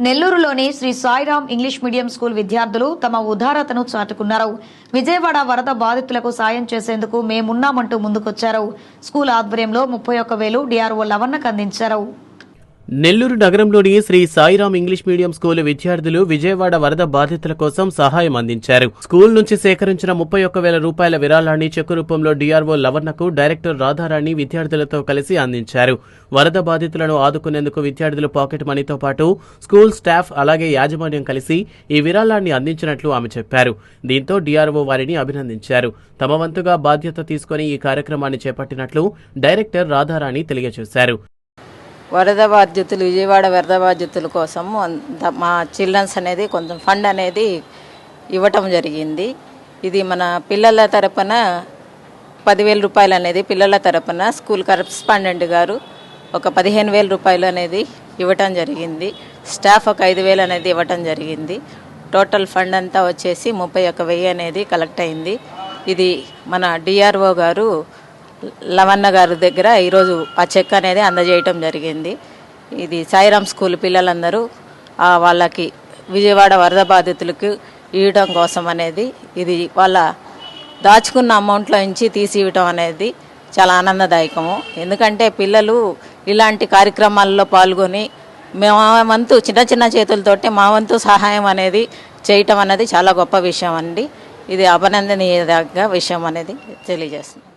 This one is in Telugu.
నెల్లూరులోని Sri Sairam English medium school విద్యార్థులు తమ ఉదారతను చాటుకున్నారు. విజయవాడ వరద బాధితులకు సాయం చేసేందుకు మేమున్నామంటూ ముందుకొచ్చారు. స్కూల్ ఆధ్వర్యంలో 31,000 డిఆర్ఓ లవన్నకు అందించారు. నెల్లూరు నగరంలోని Sri Sairam English medium school విద్యార్థులు విజయవాడ వరద బాధితుల కోసం సహాయం అందించారు. స్కూల్ నుంచి సేకరించిన 31,000 రూపాయల విరాళాన్ని చెక్కు రూపంలో డిఆర్ఓ లవన్నకు డైరెక్టర్ రాధారాణి విద్యార్థులతో కలిసి అందించారు. వరద బాధితులను ఆదుకునేందుకు విద్యార్థులు పాకెట్ మనీతో పాటు స్కూల్ స్టాఫ్ అలాగే యాజమాన్యం కలిసి ఈ విరాళాన్ని అందించినట్లు ఆమె చెప్పారు. దీంతో డిఆర్ఓ వారిని అభినందించారు. తమ వంతుగా బాధ్యత తీసుకుని ఈ కార్యక్రమాన్ని చేపట్టినట్లు డైరెక్టర్ రాధారాణి తెలియజేశారు. వరద బాధ్యతలు విజయవాడ వరద బాధ్యతల కోసం మా చిల్డ్రన్స్ అనేది కొంచెం ఫండ్ అనేది ఇవ్వటం జరిగింది. ఇది మన పిల్లల తరపున 10,000 రూపాయలు అనేది పిల్లల తరపున స్కూల్ కరస్పాండెంట్ గారు ఒక 15,000 రూపాయలు అనేది ఇవ్వటం జరిగింది. స్టాఫ్ ఒక 5,000 అనేది ఇవ్వటం జరిగింది. టోటల్ ఫండ్ అంతా వచ్చేసి 31,000 అనేది కలెక్ట్ అయింది. ఇది మన డిఆర్ఓ గారు లవన్న గారి దగ్గర ఈరోజు ఆ చెక్ అనేది అందజేయటం జరిగింది. ఇది సాయిరాం స్కూల్ పిల్లలందరూ వాళ్ళకి విజయవాడ వరద బాధితులకు ఇవ్వడం కోసం అనేది ఇది వాళ్ళ దాచుకున్న అమౌంట్లో నుంచి తీసి ఇవ్వటం అనేది చాలా ఆనందదాయకము. ఎందుకంటే పిల్లలు ఇలాంటి కార్యక్రమాల్లో పాల్గొని మా వంతు చిన్న చిన్న చేతులతోటి మా వంతు సహాయం అనేది చేయటం అనేది చాలా గొప్ప విషయం అండి. ఇది అభినందనీయ విషయం అనేది తెలియజేస్తుంది.